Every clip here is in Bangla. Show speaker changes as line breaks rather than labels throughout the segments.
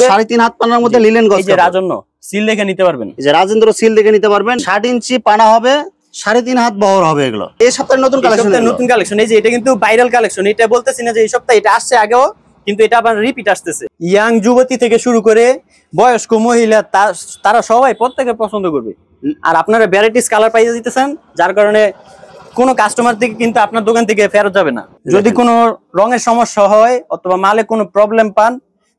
3.5 হাত পানার মধ্যে লিলেন গজ।
এই যে রাজন্য সিল দেখে নিতে পারবেন,
এই যে রাজেন্দ্র সিল দেখে নিতে পারবেন। 60 ইঞ্চি পানা হবে, 3.5 হাত বহর হবে এগুলো। এই সপ্তাহের নতুন কালেকশন,
নতুন কালেকশন। এই যে এটা কিন্তু ভাইরাল কালেকশন, এটা বলতেছি না যে এই সপ্তাহে এটা আসছে আগেও, কিন্তু এটা আবার রিপিট আসতেছে। ইয়াং যুবতী থেকে শুরু করে বয়স্ক মহিলা তারা সবাই প্রত্যেকে পছন্দ করবে। আর আপনারা ভ্যারাইটিস কালার পাইয়ে দিতেছেন, যার কারণে কোনো কাস্টমার থেকে কিন্তু আপনার দোকান থেকে ফেরত যাবে না। যদি কোনো রঙের সমস্যা হয় অথবা মালে কোনো প্রবলেম পান,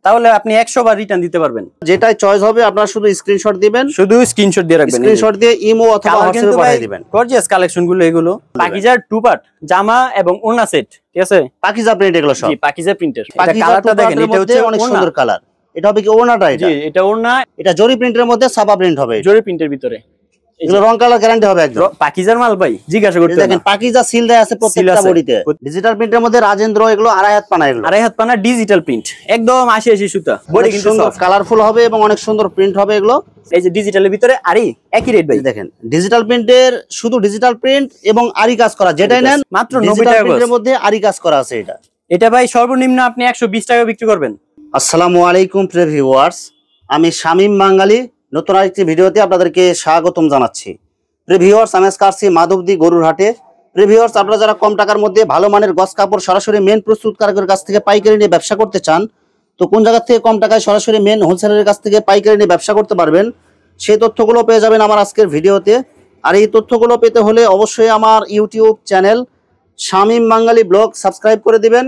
তাহলে আপনি 100 বার রিটার্ন দিতে পারবেন।
যেটাই চয়েস হবে আপনারা শুধু স্ক্রিনশট দিবেন,
শুধু স্ক্রিনশট দিয়ে রাখবেন।
স্ক্রিনশট দিয়ে ইমো অথবা হোয়াটসঅ্যাপে পাঠিয়ে দিবেন।
গর্জিয়াস কালেকশন গুলো এগুলো। পাকিজার 2 পার্ট জামা এবং ওড়না সেট, ঠিক আছে?
পাকিজা প্রিন্ট এগুলো সব।
জি, পাকিজা প্রিন্টের। এটা কালারটা দেখেন, এটা হচ্ছে
অনেক সুন্দর কালার। এটা হবে কি ওড়নাটা? এটা
জি, এটা ওড়না।
এটা জরি প্রিন্টের মধ্যে সাবা প্রিন্ট হবে।
জরি প্রিন্টের ভিতরে
এগুলো রং কালার গ্যারান্টি হবে একদম।
পাকিজার মাল ভাই, জিজ্ঞাসা করতে
দেখেন পাকিজা সিল দেয়া আছে প্রত্যেকটা বডিতে। ডিজিটাল প্রিন্টের মধ্যে রাজেন্দ্র এগুলো 2.5 হাত পানা, এগুলো
2.5 হাত পানা ডিজিটাল প্রিন্ট, একদম 80 সুতা। বডি কিন্তু
সুন্দর কালারফুল হবে এবং অনেক সুন্দর প্রিন্ট হবে এগুলো।
এই যে ডিজিটালের ভিতরে আরি একই রেট ভাই।
দেখেন ডিজিটাল প্রিন্টের শুধু ডিজিটাল প্রিন্ট এবং আরি কাজ করা, যেটাই নেন
মাত্র 90 টাকা
প্রিন্টের মধ্যে আরি কাজ করা আছে।
এটা ভাই সর্বনিম্ন আপনি 120 টাকা বিক্রি করবেন।
আসসালামু আলাইকুম প্রিয় ভিউয়ার্স, আমি শামীম বাঙালি নতুন আরেকটি ভিডিওতে আপনাদেরকে স্বাগতম জানাচ্ছি। প্রিয় ভিউয়ার্স, আমি আজকে আসছি মাধবদী গরুর হাটে। প্রিয় ভিউয়ার্স, আপনারা যারা কম টাকার মধ্যে ভালো মানের গস কাপড় সরাসরি মেন প্রস্তুতকারকের কাছ থেকে পাইকারি নিয়ে ব্যবসা করতে চান, তো কোন জায়গা থেকে কম টাকায় সরাসরি মেন হোলসেলারের কাছ থেকে পাইকারি নিয়ে ব্যবসা করতে পারবেন, সেই তথ্যগুলো পেয়ে যাবেন আমার আজকের ভিডিওতে। আর এই তথ্যগুলো পেতে হলে অবশ্যই আমার ইউটিউব চ্যানেল শামীম বাঙালি ব্লগ সাবস্ক্রাইব করে দিবেন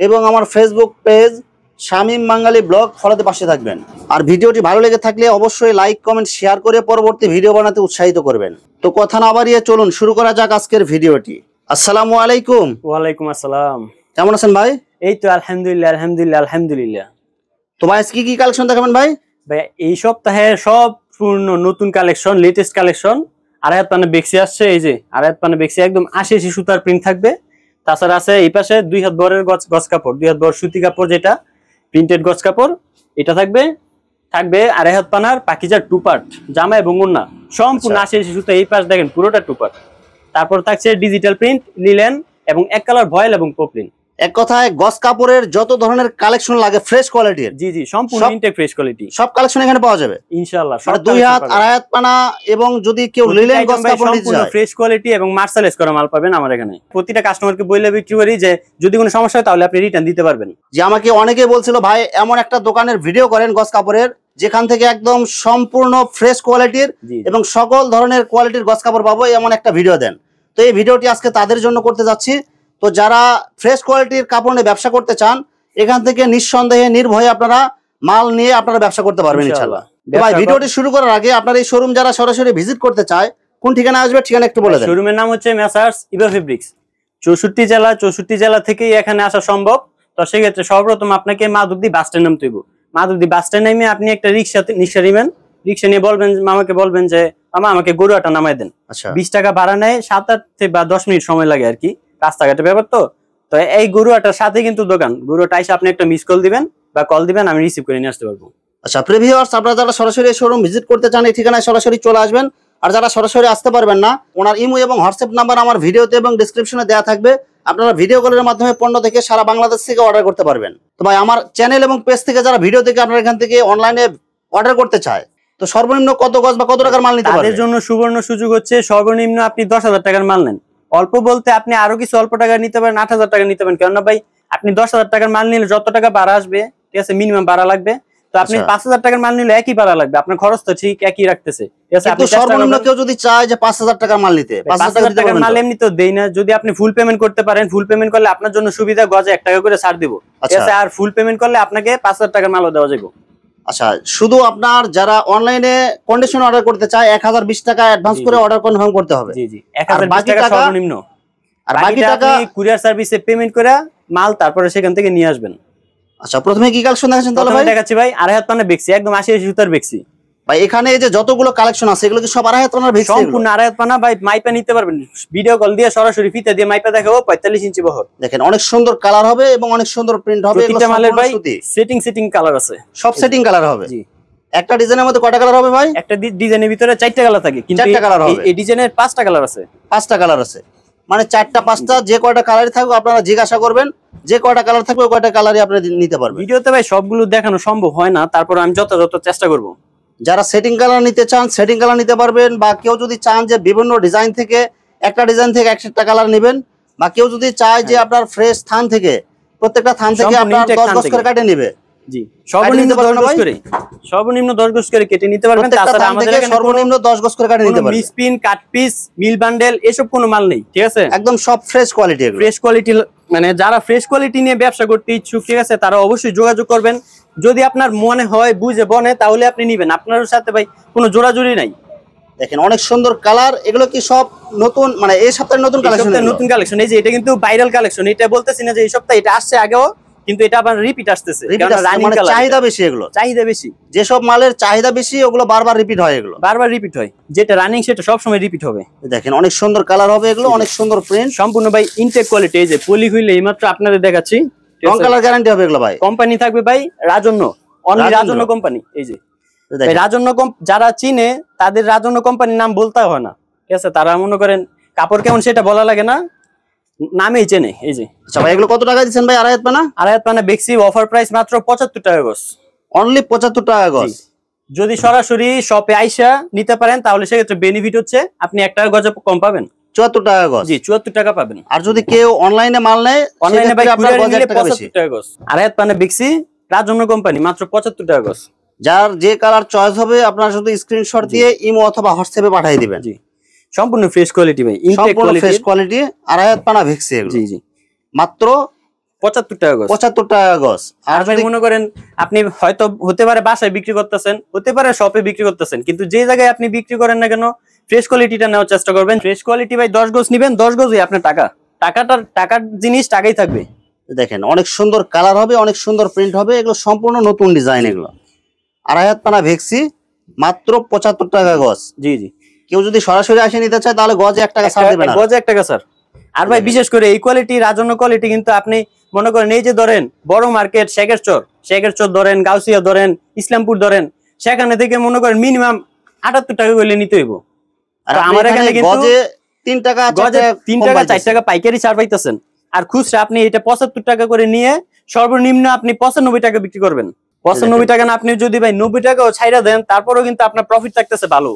এবং আমার ফেসবুক পেজ শামীম বাঙালি ব্লগ ফলোতে পাশে থাকবেন। আর ভিডিওটি ভালো লেগে থাকলে অবশ্যই লাইক কমেন্ট শেয়ার করে পরবর্তী ভিডিও বানাতে উৎসাহিত করবেন। তো কথা না বাড়িয়ে চলুন শুরু করা যাক আজকের ভিডিওটি। আসসালামু আলাইকুম।
ওয়ালাইকুম আসসালাম।
কেমন আছেন ভাই?
এই তো আলহামদুলিল্লাহ আলহামদুলিল্লাহ আলহামদুলিল্লাহ।
তো ভাই আজকে কি কালেকশন দেখাবেন ভাই?
ভাই এই সপ্তাহে সব পূর্ণ নতুন কালেকশন, লেটেস্ট কালেকশন। 2.5 হাত পানা বেক্সি আসছে। এই যে 2.5 হাত পানা বেক্সি একদম 80 সুতার প্রিন্ট থাকবে। তাছাড়া আছে এই পাশে 2 হাত বরের গজ কাপড়, 2 হাত বর সুতি কাপড়, যেটা প্রিন্টেড গজ কাপড়, এটা থাকবে 2.5 হাত পানার পাকিজার 2 পার্ট জামা এবং ওড়না সম্পূর্ণ 80 সুতা। এই পাশ দেখেন পুরোটা 2 পার্ট। তারপর থাকছে ডিজিটাল প্রিন্ট, লিলেন এবং এক কালার ভয়েল এবং পপলিন।
এক কথায় গস কাপড়ের যত ধরনের কালেকশন লাগে ফ্রেশ কোয়ালিটির,
জি জি সম্পূর্ণ ইনটেক ফ্রেশ কোয়ালিটি সব
কালেকশন এখানে পাওয়া যাবে
ইনশাআল্লাহ।
2 হাত 2.5 হাত পানা এবং যদি কেউ লিলেন গস কাপড় নিতে চায়
ফ্রেশ কোয়ালিটি এবং মার্সালাইজ করা মাল পাবেন আমার এখানে। প্রতিটা কাস্টমারকে বলে বিক্রি করি যে যদি কোনো সমস্যা হয় তাহলে আপনি রিটার্ন দিতে পারবেন।
যে আমাকে অনেকে বলছিল ভাই এমন একটা দোকানের ভিডিও করেন গস কাপড়ের যেখান থেকে একদম সম্পূর্ণ ফ্রেশ কোয়ালিটির এবং সকল ধরনের কোয়ালিটির গস কাপড় পাবো, এমন একটা ভিডিও দেন। তো এই ভিডিওটি আজকে তাদের জন্য করতে যাচ্ছি। তো যারা ফ্রেশ কোয়ালিটির কাপড় নিয়ে ব্যবসা করতে চান, এখান থেকে নিঃসন্দেহে নির্ভয়ে আপনারা মাল নিয়ে আপনারা ব্যবসা করতে পারবেন ইনশাআল্লাহ। ভাই ভিডিওটি শুরু করার আগে আপনার এই শোরুম যারা সরাসরি ভিজিট করতে চায় কোন ঠিকানা আসবে, ঠিকানা একটু বলে দেন।
শোরুমের নাম হচ্ছে মেসার্স ইবা ফেব্রিক্স। 64 জেলা থেকেই এখানে আসা সম্ভব। তো সেক্ষেত্রে সর্বপ্রথম আপনাকে মাধবদী বাস স্ট্যান্ড নামতে হবে। মাধবদী বাস স্ট্যান্ড নামে আপনি একটা রিক্সা নেবেন। রিক্সা নিয়ে বলবেন, মামাকে বলবেন যে মামা আমাকে গরুয়াটা নামাই দেন। 20 টাকা ভাড়া নেয়, 7-8 থেকে 10 মিনিট সময় লাগে আর কি, রাস্তাঘাটের ব্যাপার। তো এই গরুয়াটার সাথে কিন্তু দোকান। গরুয়াটা এসে আপনি একটা মিস কল দিবেন বা কল দিবেন, আমি রিসিভ করে নিয়ে আসতে পারবো।
আচ্ছা প্রিয় ভিউয়ার্স, আপনারা যারা সরাসরি শোরুম ভিজিট করতে চান এই ঠিকানায় সরাসরি চলে আসবেন। আর যারা সরাসরি আসতে পারবেন না, ওনার ইমো এবং হোয়াটসঅ্যাপ নাম্বার আমার ভিডিওতে এবং ডেসক্রিপশনে দেওয়া থাকবে। আপনারা ভিডিও কলের মাধ্যমে পণ্য থেকে সারা বাংলাদেশ থেকে অর্ডার করতে পারবেন। তো ভাই আমার চ্যানেল এবং পেজ থেকে যারা ভিডিও থেকে আপনারা এখান থেকে অনলাইনে অর্ডার করতে চায়, তো সর্বনিম্ন কত গজ বা কত টাকার মাল নিতে পারবেন?
তাদের জন্য সুবর্ণ সুযোগ হচ্ছে সর্বনিম্ন আপনি 10,000 টাকার মাল নেন। অল্প বলতে আপনি আরো কিছু অল্প টাকা নিতে পারেন, 8,000 টাকা নিতে পারেন। কেননা ভাই আপনি 10,000 টাকার মাল নিলে যত টাকা ভাড়া আসবে, ঠিক আছে, মিনিমাম ভাড়া লাগবে। তো আপনি 5,000 টাকার মাল নিলে একই ভাড়া লাগবে, আপনার খরচ তো ঠিক একই রাখতেছে, ঠিক আছে। আপনি
সর্বনিম্ন কেউ যদি চায় যে 5,000 টাকার মাল নিতে,
5,000 টাকার মাল এমনি তো দেই না। যদি আপনি ফুল পেমেন্ট করতে পারেন, ফুল পেমেন্ট করলে আপনার জন্য সুবিধা, গজে 1 টাকা করে ছাড় দিব, ঠিক আছে। আর ফুল পেমেন্ট করলে আপনাকে 5,000 টাকার মালও দেওয়া যাবে।
আচ্ছা, শুধু আপনার যারা অনলাইনে কন্ডিশন অর্ডার করতে চায় 1020 টাকা অ্যাডভান্স করে অর্ডার কনফার্ম করতে হবে।
জি জি 1020 টাকা সর্বনিম্ন।
আর বাকি টাকা
কুরিয়ার সার্ভিসে পেমেন্ট করে মাল তারপরে সেখান থেকে নিয়ে আসবেন।
আচ্ছা, প্রথমে কি কালেকশন দেখাচ্ছেন তাহলে ভাই?
দেখাচ্ছি ভাই 2.5 হাত পানা বেক্সি, একদম 80 সুতার বেক্সি।
ভাই এখানে এই যে যতগুলো কালেকশন আছে এগুলো কি সব 2.5 হাত পানার বেক্সি?
সম্পূর্ণ 2.5 হাত পানা ভাই, মাইপা নিতে পারবেন। ভিডিও কল দিয়ে সরাসরি ফিতা দিয়ে মাইপা দেখাবো। 45 ইঞ্চি বহর।
দেখেন অনেক সুন্দর কালার হবে এবং অনেক সুন্দর প্রিন্ট হবে।
এগুলো মালের ভাই সেটিং কালার আছে,
সব সেটিং কালার হবে।
জি।
একটা ডিজাইনের মধ্যে কয়টা কালার হবে ভাই?
একটা ডিজাইনের ভিতরে 4টা কালার থাকে, কিন্তু এই ডিজাইনের 5টা কালার আছে।
5টা কালার আছে। মানে 4টা 5টা যে কয়টা কালারই থাকবে আপনারা জিজ্ঞাসা করবেন, যে কয়টা কালার থাকবে ওই কয়টা কালারই আপনি নিতে পারবেন।
ভিডিওতে ভাই সবগুলো দেখানো সম্ভব হয় না, তারপর আমি যথাযথ চেষ্টা করব।
যারা সেটিং কালার নিতে চান সেটিং কালার নিতে পারবেন, বা কেউ যদি চান যে বিভিন্ন ডিজাইন থেকে একটা কালার নেবেন, বা কেউ যদি চায় যে আপনার ফ্রেশ থান থেকে প্রত্যেকটা থান থেকে আপনার 10 গজ করে কাটে নেবে।
জি, সর্বনিম্ন 10 গজ করে, সর্বনিম্ন 10 গজ করে কেটে নিতে পারবেন। তাছাড়া আমাদের এখানে
সর্বনিম্ন 10 গজ করে কাটে নিতে পারবেন।
Miss pin, cut piece, mill bundle এসব কোনো মাল নেই, ঠিক আছে?
একদম সব ফ্রেশ কোয়ালিটি, এগুলো
ফ্রেশ কোয়ালিটি। মানে যারা ফ্রেশ কোয়ালিটি নিয়ে ব্যবসা করতে ইচ্ছুক, ঠিক আছে, তারা অবশ্যই যোগাযোগ করবেন। যদি আপনার মনে হয় বুঝে বনে তাহলে আপনি নেবেন, আপনার সাথে ভাই কোনো জোড়াজুড়ি নাই।
দেখেন অনেক সুন্দর কালার, এগুলো কি সব নতুন, মানে এই সপ্তাহে নতুন কালেকশন?
নতুন কালেকশন, এই যে এটা কিন্তু ভাইরাল কালেকশন। এটা বলতেছি না যে এই সপ্তাহে এটা আসছে আগেও, কিন্তু এটা আবার রিপিট আসতেছে,
মানে চাহিদা বেশি, এগুলো
চাহিদা বেশি।
যেসব মালের চাহিদা বেশি ওগুলো বারবার রিপিট হয়, এগুলো
বারবার রিপিট হয়। যেটা রানিং সেটা সব সময় রিপিট হবে।
দেখেন অনেক সুন্দর কালার হবে, এগুলো অনেক সুন্দর প্রিন্ট,
সম্পূর্ণ ভাই ইনটেক কোয়ালিটি। এই যে পলি হইলে এইমাত্র আপনাদের দেখাচ্ছি,
রং কালার গ্যারান্টি হবে এগুলো ভাই।
কোম্পানি থাকবে ভাই রাজন্য, অনলি রাজন্য কোম্পানি। এই যে রাজন্য যারা চিনে তাদের রাজন্য কোম্পানির নাম বলতে হয় না, ঠিক আছে? তারা মনে করেন কাপড় কেমন সেটা বলা লাগে না, নামেই চেনে। এই যে
আচ্ছা ভাই, এগুলো কত টাকা দিচ্ছেন ভাই? আড়াই পানা?
আড়াই পানা বেক্সি অফার প্রাইস মাত্র 75 টাকা গজ,
অনলি 75 টাকা গজ।
যদি সরাসরি শপে আইসা নিতে পারেন তাহলে সেক্ষেত্রে বেনিফিট হচ্ছে আপনি 1 টাকা গজে কম পাবেন,
74 টাকা গজ।
জি, 74 টাকা পাবেন।
আর যদি কেউ অনলাইনে মাল নেয়,
অনলাইনে ভাই
আপনার গজ 1 টাকা বেশি।
75 টাকা গজ। আড়াই পানা বেক্সি রাজন্য কোম্পানি মাত্র 75 টাকা গজ।
যার যে কালার চয়েস হবে আপনারা শুধু স্ক্রিনশট দিয়ে ইমো অথবা হোয়াটসঅ্যাপে পাঠিয়ে দিবেন।
জি, সম্পূর্ণ ফ্রেশ কোয়ালিটি ভাই, ইনটেক কোয়ালিটি,
ফ্রেশ কোয়ালিটি। আড়াই পানা ভেক্সি এগুলো।
জি জি,
মাত্র
75 টাকা গজ।
75 টাকা গজ।
আর ভাই মনে করেন আপনি হয়তো হতে পারে বাসায় বিক্রি করতেছেন, হতে পারে শপে বিক্রি করতেছেন, কিন্তু যে জায়গায় আপনি বিক্রি করেন না কেন ফ্রেশ কোয়ালিটিটা নেওয়ার চেষ্টা করবেন। ফ্রেশ কোয়ালিটি ভাই 10 গজ নিবেন, 10 গজই আপনার টাকার জিনিস টাকাই থাকবে।
দেখেন অনেক সুন্দর কালার হবে, অনেক সুন্দর প্রিন্ট হবে, এগুলো সম্পূর্ণ নতুন ডিজাইন। এগুলো আড়াই পানা ভেক্সি মাত্র 75 টাকা গজ।
জি জি,
কেউ যদি সরাসরি আসে নিতে চায় তাহলে গজে 1 টাকা ছাড় দিবেন,
গজে 1 টাকা স্যার। আর ভাই বিশেষ করে এই কোয়ালিটি রাজন্য কোয়ালিটি কিন্তু আপনি মনে করেন এই যে ধরেন বড় মার্কেট শেখের চর ধরেন, গাউসিয়া ধরেন, ইসলামপুর ধরেন, সেখানে থেকে মনে করেন মিনিমাম 78 টাকা করে নিতে হইব। আর আমার এখানে কিন্তু
গজে 3 টাকা
4 টাকা পাইকারি ছাড় পাইতেছেন। আর খুচরা আপনি এটা 75 টাকা করে নিয়ে সর্বনিম্ন আপনি 95 টাকা বিক্রি করবেন। 95 টাকা না, আপনি যদি ভাই 90 টাকাও ছাইরা দেন তারপরেও কিন্তু আপনার প্রফিট থাকতেছে ভালো।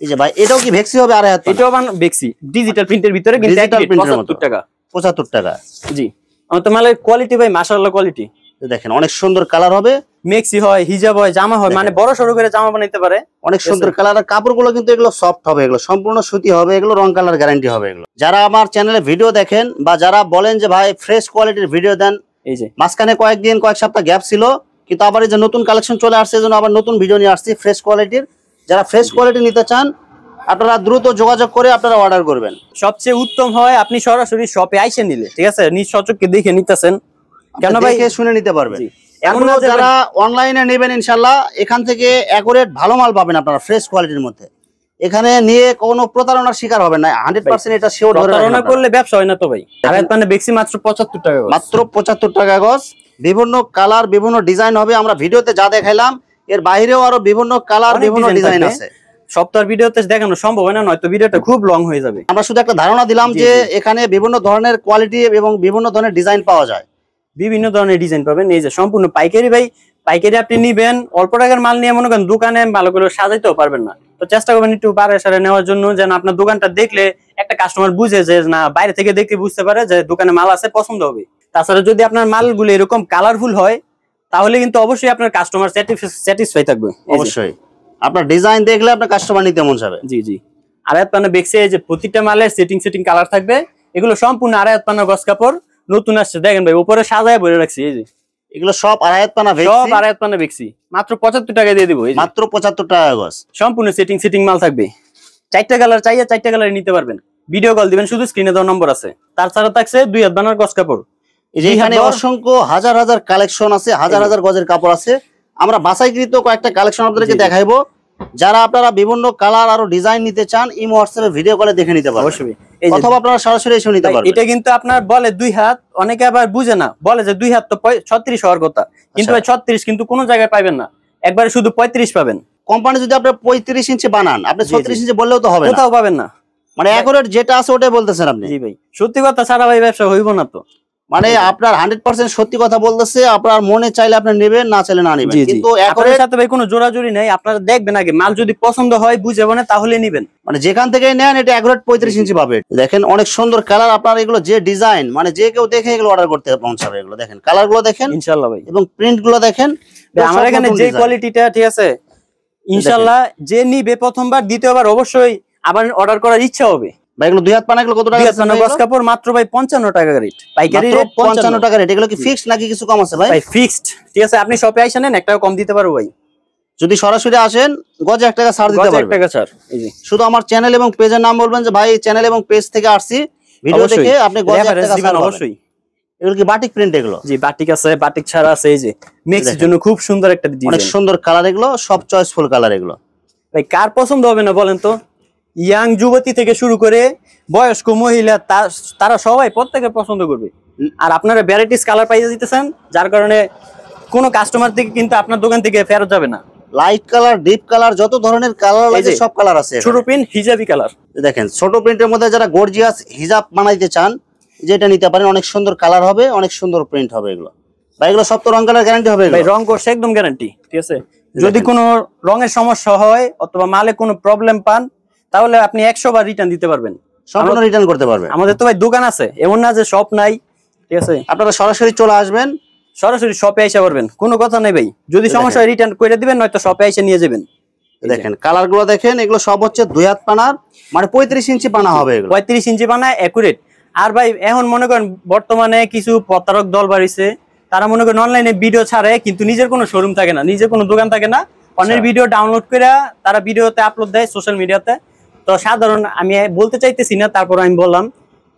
এই যে ভাই এটাও কি ভেক্সি হবে? আড়াই পানা
এটাও বেক্সি ডিজিটাল প্রিন্টের ভিতরে, কিন্তু 75 টাকা।
75 টাকা।
জি, আমাদের মালের কোয়ালিটি ভাই মাশাআল্লাহ কোয়ালিটি।
দেখেন অনেক সুন্দর কালার হবে,
মেক্সি হয়, হিজাব হয়, জামা হয়, মানে বড় সরো করে জামা বানাইতে পারে।
অনেক সুন্দর কালার। আর কাপড়গুলো কিন্তু এগুলো সফট হবে, এগুলো সম্পূর্ণ সুতি হবে, এগুলো রং কালার গ্যারান্টি হবে। এগুলো যারা আমার চ্যানেলে ভিডিও দেখেন বা যারা বলেন যে ভাই ফ্রেশ কোয়ালিটির ভিডিও দেন,
এই যে
মাঝখানে কয়েক সপ্তাহ গ্যাপ ছিল, কিন্তু আবার এই যে নতুন কালেকশন চলে আসছে, এজন্য আবার নতুন ভিডিও নিয়ে আসছি ফ্রেশ কোয়ালিটির। যারা ফ্রেশ কোয়ালিটি নিতে চান আপনারা দ্রুত যোগাযোগ করে আপনারা অর্ডার করবেন।
সবচেয়ে উত্তম হয় আপনি সরাসরি শপে আইসে নিলে, ঠিক আছে, নিজ সচক্ষে দেখে নিতেছেন, কেন ভাই
দেখে শুনে নিতে পারবেন।
এমন না
যারা অনলাইনে নেবেন ইনশাআল্লাহ এখান থেকে অ্যাকুরেট ভালো মাল পাবেন আপনারা ফ্রেশ কোয়ালিটির মধ্যে। এখানে নিয়ে কোনো প্রতারণার শিকার হবে না, 100% এটা শিওর।
প্রতারণা করলে ব্যবসা হয় না তো ভাই। আড়াই পানা বেক্সি মাত্র 75 টাকা গজ,
মাত্র 75 টাকা গজ। বিভিন্ন কালার বিভিন্ন ডিজাইন হবে, আমরা ভিডিওতে যা দেখাইলাম এর বাইরেও আরো বিভিন্ন কালার বিভিন্ন ডিজাইন আছে।
সপ্তাহ ভিডিওতে দেখানো সম্ভব হয় না, নয়তো ভিডিওটা খুব লং হয়ে যাবে।
আমরা শুধু একটা ধারণা দিলাম যে এখানে বিভিন্ন ধরনের কোয়ালিটি এবং বিভিন্ন ধরনের ডিজাইন পাওয়া যায়,
বিভিন্ন ধরনের ডিজাইন পাবেন। এই যে সম্পূর্ণ পাইকারি ভাই, পাইকারি আপনি নিবেন, অল্প টাকার মাল নিয়ে মনে করেন দোকানে ভালোগুলো সাজাইতেও পারবেন না, তো চেষ্টা করবেন একটু বাড়ে সারে নেওয়ার জন্য, যেন আপনার দোকানটা দেখলে একটা কাস্টমার বুঝে যে না, বাইরে থেকে দেখে বুঝতে পারে যে দোকানে মাল আছে, পছন্দ হবে। তাছাড়া যদি আপনার মালগুলো এরকম কালারফুল হয় তাহলে কিন্তু অবশ্যই আপনার কাস্টমার স্যাটিসফাই থাকবে।
অবশ্যই আপনার ডিজাইন দেখলে আপনার কাস্টমার নিতে মন যাবে।
জি জি, আড়াই পানা বেক্সি যে প্রতিটা মালের সেটিং কালার থাকবে, এগুলো সম্পূর্ণ আড়াই পানা গজ কাপড় নতুন আসছে। দেখেন ভাই উপরে সাজায় ভরে রাখছি, এই যে
এগুলো সব আড়াই পানা ভেক্সি,
সব আড়াই পানা বেক্সি মাত্র 75 টাকা দিয়ে দিব।
মাত্র 75 টাকা গজ,
সম্পূর্ণ সেটিং মাল থাকবে। 4টা কালার চাইলে 4টা কালার নিতে পারবেন, ভিডিও কল দিবেন, শুধু স্ক্রিনে দেওয়া নম্বর আছে। তাছাড়া থাকছে 2 হাত বানার গজ কাপড়।
এই যে এখানে অসংখ্য হাজার কালেকশন আছে, হাজার গজের কাপড় আছে। আমরা বাছাইকৃত কয়েকটা কালেকশন আপনাদেরকে দেখাইবো। যারা আপনারা বিভিন্ন কালার আর ডিজাইন নিতে চান ইমো হোয়াটসঅ্যাপে ভিডিও কলে দেখে নিতে পারবেন,
অবশ্যই,
অথবা আপনারা সরাসরি এসে নিতে পারবেন।
এটা কিন্তু আপনার বলে 2 হাত, অনেকে আবার বুঝে না, বলে যে 2 হাত তো 36 হওয়ার কথা, কিন্তু ভাই 36 কিন্তু কোনো জায়গায় পাবেন না, একবারে শুধু 35 পাবেন।
কোম্পানি যদি আপনি 35 ইঞ্চি বানান, আপনি 36 ইঞ্চি বললেও তো হবে না,
কোথাও পাবেন না।
মানে অ্যাকুরেট যেটা আছে ওটাই বলতেছেন আপনি?
জি ভাই, সত্যি কথা ছাড়া ভাই ব্যবসা হইব না তো।
মানে আপনার 100% সত্যি কথা বলতেছে, আপনার মনে চাইলে আপনি নেবেন, না চাইলে না নেবেন,
জি জি,
কিন্তু
আপনাদের
অ্যাকুরেট
সাথে ভাই কোনো জোরাজুরি নাই, আপনারা দেখবেন আগে, মাল যদি পছন্দ হয় বুঝে বনে তাহলে নিবেন।
মানে যেখান থেকে নেন এটা অ্যাকুরেট 35 ইঞ্চি পাবে। দেখেন অনেক সুন্দর কালার, আপনার এগুলো যে ডিজাইন মানে যে কেউ দেখে এগুলো অর্ডার করতে পৌঁছাবে। এগুলো দেখেন, কালার গুলো দেখেন
ইনশাআল্লাহ ভাই,
এবং প্রিন্ট গুলো দেখেন।
আমার এখানে যে কোয়ালিটিটা ঠিক আছে, ইনশাআল্লাহ যে নিবে প্রথমবার দ্বিতীয়বার অবশ্যই আবার অর্ডার করার ইচ্ছা হবে
ভাই এগুলো দুই হাত পানা, এগুলো কত টাকা?
গস কাপড় মাত্র ভাই 55 টাকা রেট, পাইকারি রেট
55 টাকা রেট। এগুলো কি ফিক্সড নাকি কিছু কম আছে ভাই?
ভাই ফিক্সড, ঠিক আছে, আপনি শপে আইসা নেন, 1 টাকা কম দিতে পারবো ভাই।
যদি সরাসরি আসেন গজে 1 টাকা ছাড় দিতে পারবেন।
1 টাকা ছাড়। এই যে
শুধু আমার চ্যানেল এবং পেজের নাম বলবেন যে ভাই চ্যানেল এবং পেজ থেকে আসছি, ভিডিও দেখে আপনি গজে 1 টাকা ছাড়
অবশ্যই।
এগুলো কি বাটিক প্রিন্ট? এগুলো
জি বাটিক আছে, বাটিক ছাড়া আছে। এই যে মেক্সির জন্য খুব সুন্দর একটা ডিজাইন,
অনেক সুন্দর কালার, এগুলো সব চয়েসফুল কালার। এগুলো
ভাই কার পছন্দ হবে না বলেন তো? ইয়াং যুবতী থেকে শুরু করে বয়স্ক মহিলা তারা সবাই প্রত্যেকে পছন্দ করবে। আর আপনারা ভ্যারাইটিস কালার পাইয়ে দিতেছেন, যার কারণে কোনো কাস্টমার থেকে কিন্তু আপনার দোকান থেকে ফেরত যাবে না।
লাইট কালার, ডিপ কালার, যত ধরনের কালার লাগে সব কালার আছে।
ছোট প্রিন্ট, হিজাবি কালার।
দেখেন ছোট প্রিন্টের মধ্যে যারা গর্জিয়াস হিজাব বানাইতে চান যেটা নিতে পারেন, অনেক সুন্দর কালার হবে, অনেক সুন্দর প্রিন্ট হবে। এগুলো ভাই এগুলো সব তো রং কালার গ্যারান্টি হবে
ভাই, রং কোর্স একদম গ্যারান্টি, ঠিক আছে। যদি কোনো রঙের সমস্যা হয় অথবা মালে কোনো প্রবলেম পান তাহলে আপনি 100 বার রিটার্ন দিতে পারবেন,
সম্পূর্ণ রিটার্ন করতে পারবেন।
আমাদের তো ভাই দোকান আছে, এমন না যে শপ নাই, ঠিক আছে।
আপনারা সরাসরি চলে আসবেন,
সরাসরি শপে এসে পারবেন, কোনো কথা নেই ভাই। যদি সমস্যা হয় রিটার্ন করে দিবেন, নয়তো শপে এসে নিয়ে যাবেন।
দেখেন কালার গুলো দেখেন, এগুলো সব হচ্ছে 2 হাত পানার, মানে 35 ইঞ্চি পানা হবে। এগুলো
35 ইঞ্চি পানা একুরেট। আর ভাই এখন মনে করেন বর্তমানে কিছু প্রতারক দল বাড়িছে, তারা মনে করেন অনলাইনে ভিডিও ছাড়ে কিন্তু নিজের কোনো শোরুম থাকে না, নিজের কোনো দোকান থাকে না, অন্যের ভিডিও ডাউনলোড করে তারা ভিডিওতে আপলোড দেয় সোশ্যাল মিডিয়াতে। তো সাধারণ, আমি বলতে চাইতেছি না, তারপর আমি বললাম,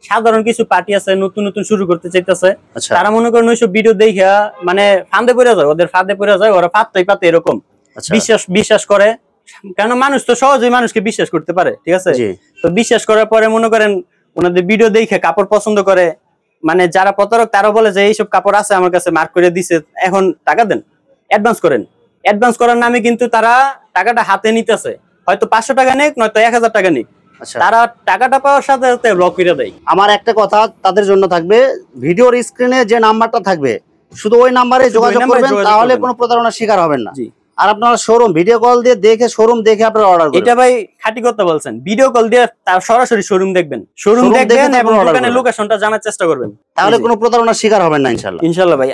সাধারণ কিছু পার্টি আছে নতুন নতুন শুরু করতে চাইতেছে, তারা মনে করেন ওইসব ভিডিও দেখে মানে ফাঁদে পড়ে যায়, ওদের ফাঁদে পড়ে যায়, ওরা ফাঁদটাই পাতে এরকম বিশ্বাস করে। কেন মানুষ তো সহজেই মানুষকে বিশ্বাস করতে পারে, ঠিক আছে। তো বিশ্বাস করার পরে মনে করেন ওনাদের ভিডিও দেখে কাপড় পছন্দ করে, মানে যারা প্রতারক তারা বলে যে এইসব কাপড় আছে আমার কাছে, মার্ক করে দিছে, এখন টাকা দেন, অ্যাডভান্স করেন। অ্যাডভান্স করার নামে কিন্তু তারা টাকাটা হাতে নিতেছে, হয়তো 500 টাকা নেক, নয়তো 1000 টাকা নেক, তারা টাকাটা পাওয়ার সাথে সাথে ব্লক করে দেয়।
আমার একটা কথা তাদের জন্য থাকবে, ভিডিওর স্ক্রিনে যে নাম্বারটা থাকবে শুধু ওই নাম্বারে যোগাযোগ করবেন, তাহলে কোনো প্রতারণার শিকার হবেন না। আর আপনারা শোরুম ভিডিও কল দিয়ে দেখে, শোরুম দেখে আপনারা অর্ডার করবেন।
এটা ভাই খাঁটি কথা বলছেন, ভিডিও কল দিয়ে তার সরাসরি শোরুম দেখবেন, শোরুম দেখবেন এবং দোকানের লোকেশনটা জানার চেষ্টা করবেন,
তাহলে কোনো প্রতারণার শিকার হবেন না ইনশাআল্লাহ।
ইনশাআল্লাহ ভাই,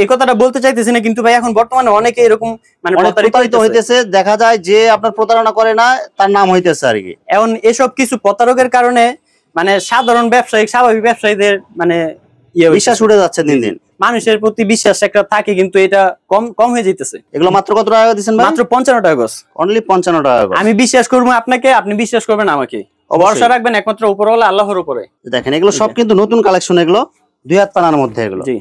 এই কথাটা বলতে চাইতেছি না, কিন্তু ভাই এখন বর্তমানে অনেকে এরকম মানে
প্রতারিত হইতেছে, দেখা যায় যে আপনার প্রতারণা করে না তার নাম হইতেছে আর কি।
এখন এসব কিছু প্রতারকের কারণে মানে সাধারণ ব্যবসায়িক স্বাভাবিক ব্যবসায়ীদের মানে
বিশ্বাস উঠে যাচ্ছে দিন দিন,
মানুষের প্রতি বিশ্বাস একটা থাকে, কিন্তু এটা কম হয়ে যাইতেছে।
এগুলো মাত্র কত টাকা দিচ্ছেন ভাই?
মাত্র 55 টাকা গজ,
অনলি 55 টাকা গজ।
আমি বিশ্বাস করবো আপনাকে, আপনি বিশ্বাস করবেন আমাকে, ভরসা রাখবেন একমাত্র উপরওয়ালা আল্লাহর উপরে।
দেখেন এগুলো সব কিন্তু নতুন কালেকশন, এগুলো 2 হাত পানার মধ্যে। এগুলো
জি,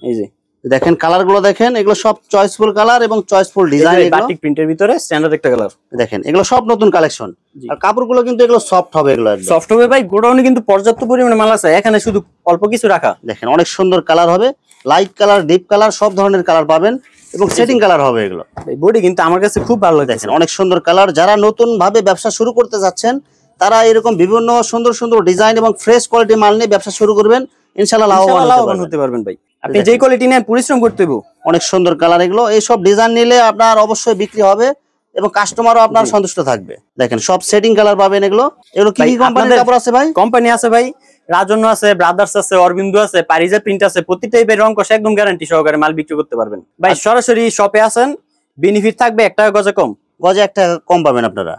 এই যে
দেখেন কালার গুলো দেখেন, এগুলো সব চয়েসফুল কালার এবং চয়েসফুল ডিজাইন। এগুলো
বাটিক প্রিন্টের ভিতরে স্ট্যান্ডার্ড একটা কালার।
দেখেন এগুলো সব নতুন কালেকশন, আর কাপড়গুলো কিন্তু এগুলো সফট হবে। এগুলো একদম
সফট হবে ভাই, গোডাউনে কিন্তু পর্যাপ্ত পরিমাণে মাল আছে, এখানে শুধু অল্প কিছু রাখা।
দেখেন অনেক সুন্দর কালার হবে, লাইট কালার, ডিপ কালার, সব ধরনের কালার পাবেন এবং সেটিং কালার হবে। এগুলো
বডি কিন্তু আমার কাছে খুব ভালো লাগে।
দেখেন অনেক সুন্দর কালার, যারা নতুন ভাবে ব্যবসা শুরু করতে যাচ্ছেন তারা এরকম বিভিন্ন সুন্দর সুন্দর ডিজাইন এবং ফ্রেশ কোয়ালিটি মাল নিয়ে ব্যবসা শুরু করবেন, ইনশাআল্লাহ লাভবান
হতে পারবেন ভাই। আপনি যে কোয়ালিটি নেন পরিশ্রম করতে হবে।
অনেক সুন্দর কালার এগুলো, এই সব ডিজাইন নিলে আপনার অবশ্যই বিক্রি হবে এবং কাস্টমারও আপনার সন্তুষ্ট থাকবে। দেখেন সব সেটিং কালার পাবেন। এগুলো কি কোম্পানির কাপড় আছে ভাই?
কোম্পানি আছে ভাই, রাজন্য আছে, ব্রাদার্স আছে, অরবিন্দু আছে, পারিজা প্রিন্ট আছে, প্রত্যেকটা টাইপের রং কষে একদম গ্যারান্টি সহকারে মাল বিক্রি করতে পারবেন ভাই। সরাসরি শপে আসেন, বেনিফিট থাকবে 1 টাকা গজে কম,
গজে 1 টাকা কম পাবেন আপনারা,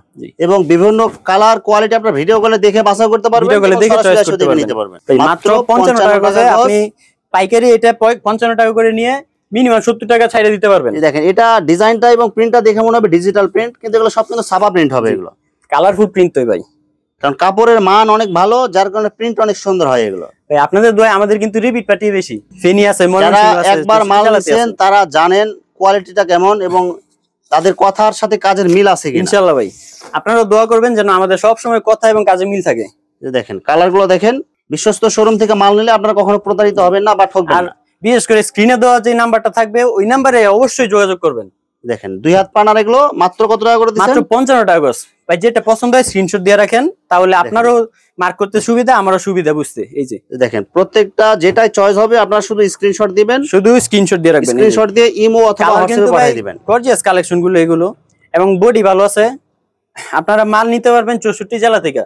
এবং বিভিন্ন কালার কোয়ালিটি আপনারা ভিডিও কলে দেখে বাছাই করতে পারবেন,
ভিডিও কলে দেখে চয়েস করতে পারবেন। মাত্র 55 টাকা গজে আপনি পাইকারি এটা 55 টাকা করে নিয়ে মিনিমাম 70 টাকা ছাইড়ে দিতে পারবেন।
দেখেন এটা ডিজাইনটা এবং প্রিন্টটা দেখে মনে হবে ডিজিটাল প্রিন্ট, কিন্তু এগুলো সব কিন্তু ছাপা প্রিন্ট হবে। এগুলো
কালারফুল প্রিন্ট তো ভাই,
কারণ কাপড়ের মান অনেক ভালো, যার কারণে প্রিন্ট অনেক সুন্দর হয়। এগুলো
ভাই আপনাদের দোয়া আমাদের কিন্তু রিপিট পার্টি বেশি, ফেনি আছে,
যারা একবার মাল নিছেন তারা জানেন কোয়ালিটিটা কেমন এবং তাদের কথার সাথে কাজের মিল আছে কিনা।
ইনশাআল্লাহ ভাই আপনারা দোয়া করবেন যেন আমাদের সব সময় কথা এবং কাজে মিল থাকে।
দেখেন কালারগুলো দেখেন, বিশ্বস্ত শোরুম থেকে মাল নিলে আপনারা কখনো প্রতারিত হবেন না বা ঠকবেন না।
বিশেষ করে স্ক্রিনে দেওয়া যে নাম্বারটা থাকবে ওই নাম্বারে অবশ্যই যোগাযোগ করবেন।
দেখেন 2 হাত পানার এগুলো মাত্র কত টাকা করে দিচ্ছেন?
মাত্র 55 টাকা গজ। ভাই যেটা পছন্দ হয় স্ক্রিনশট দিয়ে রাখেন, তাহলে আপনারও মার্ক করতে সুবিধা, আমারও সুবিধা বুঝতে। এই যে
দেখেন প্রত্যেকটা যেটাই চয়েস হবে আপনারা শুধু স্ক্রিনশট দিবেন,
শুধু স্ক্রিনশট দিয়ে রাখবেন।
স্ক্রিনশট দিয়ে ইমো অথবা হোয়াটসঅ্যাপে পাঠিয়ে দিবেন।
গর্জিয়াস কালেকশন গুলো এগুলো, এবং বডি ভালো আছে। আপনারা মাল নিতে পারবেন 64 জেলা থেকে।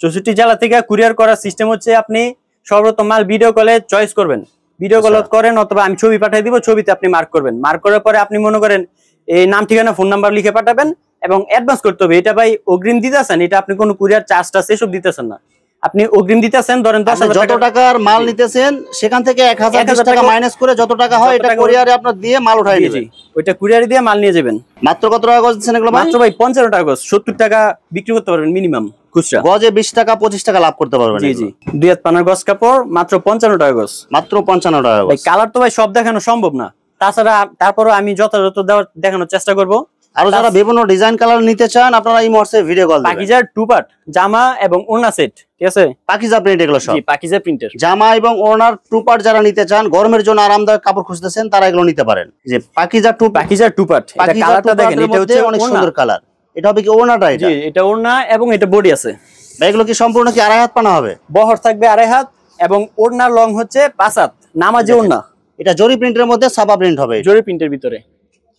64 জেলা থেকে কুরিয়ার করার সিস্টেম হচ্ছে আপনি সর্বপ্রথম মাল ভিডিও কলে চয়েস করবেন, ভিডিও কল করেন, অথবা আমি ছবি পাঠিয়ে দিব, ছবিতে আপনি মার্ক করবেন। মার্ক করার পরে আপনি মনে করেন এই নাম ঠিকানা ফোন নাম্বার লিখে পাঠাবেন, এবং অ্যাডভান্স করতে হবে। এটা ভাই অগ্রিম দিতেছেন, এটা আপনি কোনো কুরিয়ার চার্জ টার্জ এসব দিতেছেন না, আপনি অগ্রিম দিতেছেন। ধরেন 10,000
যত টাকার মাল নিতেছেন সেখান থেকে 1000 টাকা মাইনাস করে যত টাকা হয় এটা কুরিয়ারে আপনার দিয়ে মাল উঠাই নেবেন।
ওইটা কুরিয়ারে দিয়ে মাল নিয়ে যাবেন।
মাত্র কত টাকা গজ দিচ্ছেন এগুলো?
মাত্র ভাই 55 টাকা গজ, 70 টাকা বিক্রি করতে পারবেন মিনিমাম খুচরা।
গজে 20 টাকা 25 টাকা লাভ করতে পারবেন।
জি জি, 2 হাত পানার গজ কাপড় মাত্র 55 টাকা গজ।
মাত্র 55 টাকা গজ।
ভাই কালার তো ভাই সব দেখানো সম্ভব না, তাছাড়া তারপরও আমি যথাযথ দেখানোর চেষ্টা করব।
আর যারা বিভিন্ন ডিজাইন কালার নিতে চান আপনারা এই হোয়াটসঅ্যাপে ভিডিও কল দিবেন।
পাকিজার 2 পার্ট জামা এবং ওড়না সেট, ঠিক আছে?
পাকিজা প্রিন্ট এগুলো সব।
জি, পাকিজা প্রিন্টের
জামা এবং ওড়নার 2 পার্ট যারা নিতে চান, গরমের জন্য আরামদায়ক কাপড় খুঁজতেছেন, তারা এগুলো নিতে পারেন। যে পাকিজা 2
পার্ট, এটা কালারটা দেখেন, এটা হচ্ছে
অনেক সুন্দর কালার। এটা হবে কি ওড়নাটা? এটা
জি, এটা ওড়না এবং এটা বডি আছে।
ভাই এগুলো কি সম্পূর্ণ কি 2.5 হাত পানা হবে?
বহর থাকবে 2.5 হাত, এবং ওড়নার লং হচ্ছে 5 হাত, নামাজি ওড়না।
এটা জরি প্রিন্টের মধ্যে সাবা প্রিন্ট হবে,
জরি প্রিন্টের ভিতরে।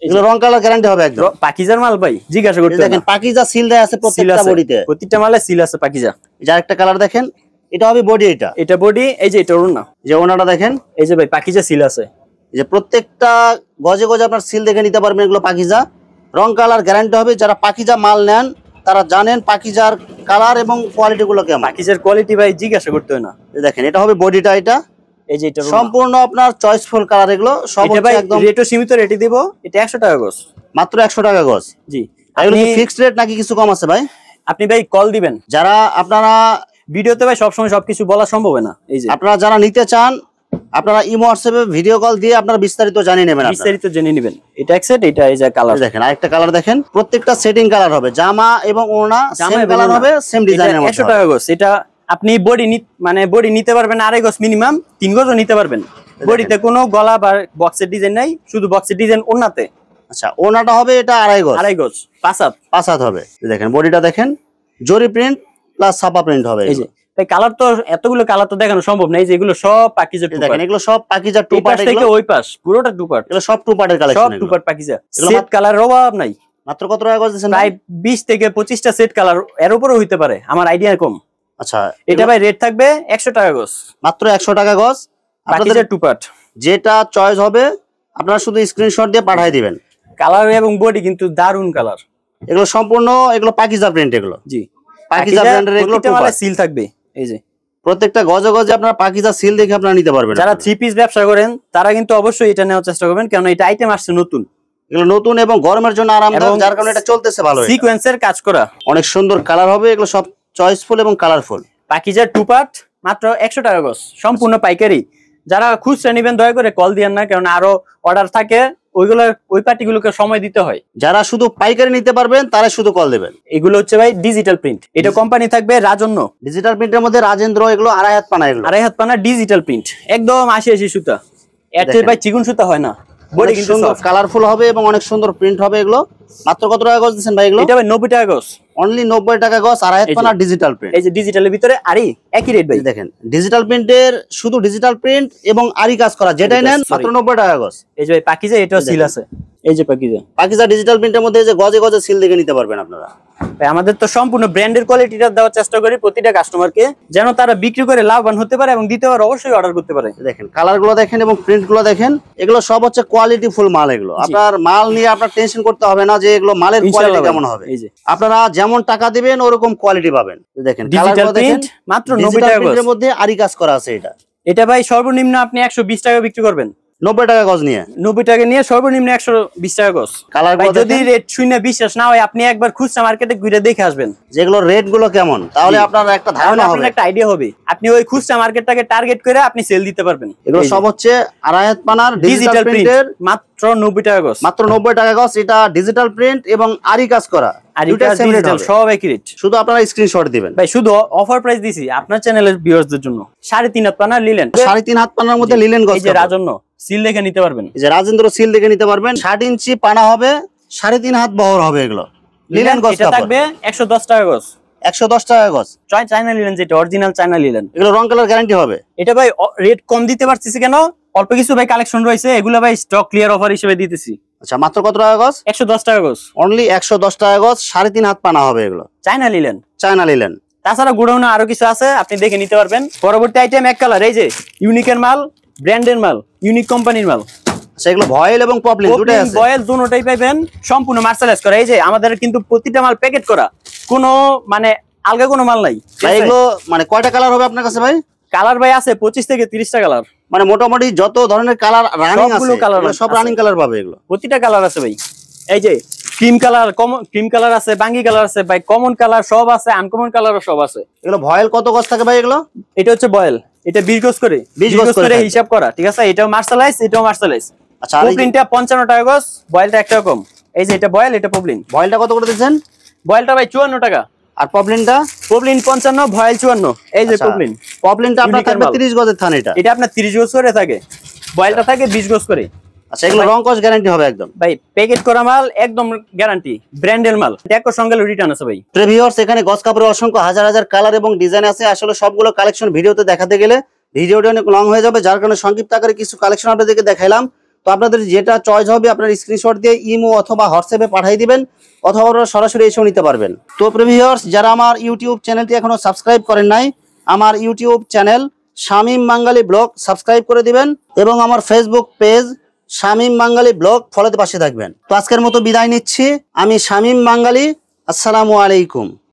এগুলো রং কালার গ্যারান্টি হবে একদম।
পাকিজার মাল ভাই জিজ্ঞাসা করতে
দেখেন পাকিজা সিল দেয়া আছে প্রত্যেকটা বডিতে,
প্রত্যেকটা মালে সিল আছে পাকিজা।
এই যে আরেকটা কালার দেখেন, এটা হবে বডি। এটা
বডি, এই যে এটা ওড়না,
যে ওড়নাটা দেখেন,
এই যে ভাই পাকিজা সিল আছে।
এই যে প্রত্যেকটা গজে গজে আপনার সিল দেখে নিতে পারবেন। এগুলো পাকিজা, রং কালার গ্যারান্টি হবে। যারা পাকিজা মাল নেন তারা জানেন পাকিজার কালার এবং কোয়ালিটি গুলো কেমন।
পাকিজার কোয়ালিটি ভাই জিজ্ঞাসা করতে হয় না।
দেখেন এটা হবে বডিটা, এটা
এই যে এটা
সম্পূর্ণ আপনার চয়েসফুল কালার। এগুলো সব হচ্ছে একদম
রেটও সীমিত রেটে দিব। এটা 100 টাকা গজ,
মাত্র 100 টাকা গজ।
জি,
এগুলো কি ফিক্সড রেট নাকি কিছু কম আছে ভাই?
আপনি ভাই কল দিবেন।
যারা আপনারা
ভিডিওতে ভাই সবসময় সবকিছু বলা সম্ভব হয় না। এই যে
আপনারা যারা নিতে চান আপনারা ইমো হোয়াটসঅ্যাপে ভিডিও কল দিয়ে আপনারা বিস্তারিত জানিয়ে নেবেন,
বিস্তারিত জেনে নেবেন। এটা এক সেট, এটা এই যে কালার
দেখেন। আরেকটা কালার দেখেন, প্রত্যেকটা সেটিং কালার হবে, জামা এবং ওড়না সেম কালার হবে, সেম ডিজাইনের মধ্যে।
100 টাকা গজ। এটা আপনি বডি বডি নিতে পারবেন 2.5 গজ, মিনিমাম 3 গজও নিতে পারবেন। বডিতে কোনো গলা বা বক্সের ডিজাইন নাই, শুধু বক্সের ডিজাইন ওড়নাতে।
আচ্ছা, ওড়নাটা হবে এটা 2.5 গজ,
2.5 গজ 5 হাত,
5 হাত হবে। দেখেন বডিটা দেখেন, জরি প্রিন্ট প্লাস ছাপা প্রিন্ট হবে।
এই যে ভাই কালার তো এতগুলো কালার তো দেখানো সম্ভব না। এই যে এগুলো সব পাকিজা 2 পার্ট।
দেখেন এগুলো সব পাকিজা 2 পার্ট।
থেকে ওই পাশ পুরোটা 2 পার্ট,
এগুলো সব 2 পার্টের কালেকশন।
সব 2 পার্ট পাকিজা। সেট কালার অভাব নাই।
মাত্র কত টাকা গজ দিচ্ছেন?
প্রায় 20 থেকে 25টা সেট কালার, এর উপরেও হইতে পারে, আমার আইডিয়া কম।
আচ্ছা,
এটা ভাই রেট থাকবে 100 টাকা গজ,
মাত্র 100 টাকা গজ।
পাকিজা 2 পার্ট।
যেটা চয়েস হবে আপনারা শুধু স্ক্রিনশট দিয়ে পাঠিয়ে দিবেন।
কালার এবং বডি কিন্তু দারুন কালার।
এগুলো সম্পূর্ণ এগুলো পাকিজা প্রিন্ট। এগুলো
জি,
পাকিজা ব্র্যান্ডের। এগুলো
টোটালি সিল থাকবে। এই যে
প্রত্যেকটা গজে গজে আপনারা পাকিজা সিল দেখে আপনারা নিতে পারবেন।
যারা 3 পিস ব্যবসা করেন তারা কিন্তু অবশ্যই এটা নেওয়ার চেষ্টা করবেন, কারণ এটা আইটেম আসছে নতুন।
এগুলো নতুন এবং গরমের জন্য আরামদায়ক, যার কারণে এটা চলতেছে ভালো।
সিকোয়েন্সের কাজ করা,
অনেক সুন্দর কালার হবে। এগুলো সব চয়েসফুল এবং কালারফুল।
পাকিজা 2 পার্ট মাত্র 100 টাকা গজ, সম্পূর্ণ পাইকারি। যারা খুচরা নেবেন দয়া করে কল দিয়েন না, কারণ আরো অর্ডার থাকে, ওই পার্টিগুলোকে সময় দিতে হয়।
যারা শুধু পাইকারি নিতে পারবেন তারা শুধু কল দেবেন।
এগুলো হচ্ছে ভাই ডিজিটাল প্রিন্ট। এটা কোম্পানি থাকবে রাজন্য।
ডিজিটাল প্রিন্টের মধ্যে রাজেন্দ্র। এগুলো 2.5 হাত পানা। এগুলো
2.5 হাত পানা ডিজিটাল প্রিন্ট, একদম 80 সুতা। এর চেয়ে ভাই চিকন সুতা হয় না। বডি কিন্তু
কালারফুল হবে এবং অনেক সুন্দর প্রিন্ট হবে। এগুলো মাত্র কত টাকা গজ দিচ্ছেন ভাই? এগুলো
এটা ভাই 90 টাকা গজ,
অনলি 90 টাকা গজ। 2.5 হাত পানা ডিজিটাল প্রিন্ট।
এই যে ডিজিটালের ভিতরে আরি একই রেট ভাই।
দেখেন ডিজিটাল প্রিন্টের শুধু ডিজিটাল প্রিন্ট এবং আরি কাজ করা, যেটাই নেন মাত্র 90 টাকা গজ।
এই যে ভাই পাকিজা, এটাও সিল আছে। এই যে পাকিজা
ডিজিটাল প্রিন্টের মধ্যে যে গজে গজে সিল দেখে নিতে পারবেন আপনারা।
ভাই আমাদের তো সম্পূর্ণ ব্র্যান্ডের কোয়ালিটিটা দেওয়ার চেষ্টা করি প্রতিটা কাস্টমারকে, যেন তারা বিক্রি করে লাভবান হতে পারে এবং দ্বিতীয়বার অবশ্যই অর্ডার করতে পারে।
দেখেন কালার গুলো দেখেন এবং প্রিন্ট গুলো দেখেন, এগুলো সব হচ্ছে কোয়ালিটি ফুল মাল। এগুলো আপনার মাল নিয়ে আপনার টেনশন করতে হবে না যে এগুলো মালের কোয়ালিটি কেমন হবে।
এই যে
আপনারা যেমন টাকা দিবেন ওরকম কোয়ালিটি পাবেন। দেখেন
ডিজিটাল প্রিন্ট মাত্র 90 টাকা গজ।
এর মধ্যে আরি কাজ করা আছে।
এটা ভাই সর্বনিম্ন আপনি 120 টাকা বিক্রি করবেন।
90 টাকা গজ নিয়ে,
90 টাকা নিয়ে সর্বনিম্ন 120 টাকা গজ।
কালার
ভাই যদি রেট শুনে বিশ্বাস না হয়, আপনি একবার খুচরা মার্কেটে ঘুরে দেখে আসবেন
যেগুলো রেট গুলো কেমন, তাহলে আপনার একটা ধারণা হবে,
একটা আইডিয়া হবে। আপনি ওই খুচরা মার্কেটটাকে টার্গেট করে আপনি সেল দিতে পারবেন।
এগুলো সব হচ্ছে আড়াই হাত পানার ডিজিটাল প্রিন্টের,
মাত্র 90 টাকা গজ,
মাত্র 90 টাকা গজ। এটা ডিজিটাল প্রিন্ট এবং আরি কাজ করা, দুটো সেম রেট হবে,
সব একই রেট।
শুধু আপনারা স্ক্রিনশট দিবেন।
ভাই শুধু অফার প্রাইস দিছি আপনার চ্যানেলের ভিউয়ারদের জন্য। 3.5 হাত পানার লিলেন,
3.5 হাত পানার মধ্যে লিলেন গজ,
এই যে রাজন্য সিল দেখে নিতে পারবেন,
এই যে রাজেন্দ্র সিল দেখে নিতে পারবেন। 60 ইঞ্চি পানা হবে, 3.5 হাত বহর হবে, এগুলো লিলেন গজ
থাকবে 110 টাকা গজ,
110 টাকা গজ।
চায়না লিলেন, যেটা অরিজিনাল চায়না লিলেন।
এগুলো রং কালার গ্যারান্টি হবে।
এটা ভাই রেট কম দিতে পারতেছি কেন, অল্প কিছু ভাই কালেকশন রয়েছে, এগুলো ভাই স্টক ক্লিয়ার অফার হিসেবে দিতেছি।
আচ্ছা, মাত্র কত টাকা গজ?
110 টাকা গজ,
অনলি 110 টাকা গজ, 3.5 হাত পানা হবে, এগুলো
চায়না লিলেন,
চায়না লিলেন।
তাছাড়া গোডাউনে আরো কিছু আছে, আপনি দেখে নিতে পারবেন। পরবর্তী আইটেম এক কালার, এই যে ইউনিকের মাল, ব্র্যান্ডের মাল, ইউনিক কোম্পানির মাল।
সেগুলো ভয়েল এবং পপলিন দুটোই আছে,
ভয়েল দুটোটাই পাবেন, সম্পূর্ণ মার্শালাইজ করা। এই যে আমাদের কিন্তু প্রতিটা মাল প্যাকেট করা, কোনো মানে আলগা কোনো মাল নাই।
এগুলো মানে কয়টা কালার হবে আপনার কাছে ভাই?
কালার ভাই আছে 25 থেকে 30টা কালার,
মানে মোটামুটি যত ধরনের কালার রানিং আছে সব রানিং কালার পাবে, এগুলো
প্রতিটা কালার আছে ভাই। এই যে ক্রিম কালার, ক্রিম কালার আছে, বাঙ্গি কালার আছে ভাই, কমন কালার সব আছে, আনকমন কালারও সব আছে।
এগুলো ভয়েল কত গজ থাকে ভাই? এগুলো
এটা হচ্ছে বয়েল, এটা 20 গজ করে,
20 গজ করে
হিসাব করা, ঠিক আছে। এটাও মার্শালাইজ, এটাও মার্শালাইজ।
আচ্ছা,
পপলিনটা 55 টাকা গজ, বয়েলটা 1 টাকা কম। এই যে এটা বয়েল, এটা পপলিন।
ভয়েলটা কত করে দিচ্ছেন?
বয়েলটা ভাই 54 টাকা,
আর পপলিনটা?
পপলিন 55, ভয়েল 54। এই যে পপলিন,
পপলিনটা আপনার থাকবে 30 গজের থান, এটা
আপনার 30 গজ করে থাকে, বয়েলটা থাকে 20 গজ করে।
আচ্ছা, এগুলো রং কস গ্যারান্টি হবে একদম
ভাই, প্যাকেট করা মাল একদম গ্যারান্টি, ব্র্যান্ডের মাল, একর সঙ্গে রিটার্ন আছে ভাই।
ভিউয়ার্স, এখানে গজ কাপড়ের অসংখ্য হাজার হাজার কালার এবং ডিজাইন আছে। আসলে সবগুলো কালেকশন ভিডিওতে দেখাতে গেলে ভিডিওটা অনেক লং হয়ে যাবে, যার কারণে সংক্ষিপ্ত আকারে কিছু কালেকশন আপনাদেরকে দেখাইলাম। তো আপনাদের যেটা চয়েস হবে আপনার স্ক্রিনশট দিয়ে ইমো অথবা হোয়াটসঅ্যাপে পাঠিয়ে দিবেন, অথবা সরাসরি এসেও নিতে পারবেন। তো ভিউয়ার্স, যারা আমার ইউটিউব চ্যানেলটি এখনো সাবস্ক্রাইব করেন নাই, আমার ইউটিউব চ্যানেল শামীম বাঙালি ব্লগ সাবস্ক্রাইব করে দিবেন এবং আমার ফেসবুক পেজ শামীম বাঙালি ব্লগ ফলোতে পাশে থাকবেন। তো আজকের মতো বিদায় নিচ্ছি, আমি শামীম বাঙালি। আসসালামু আলাইকুম।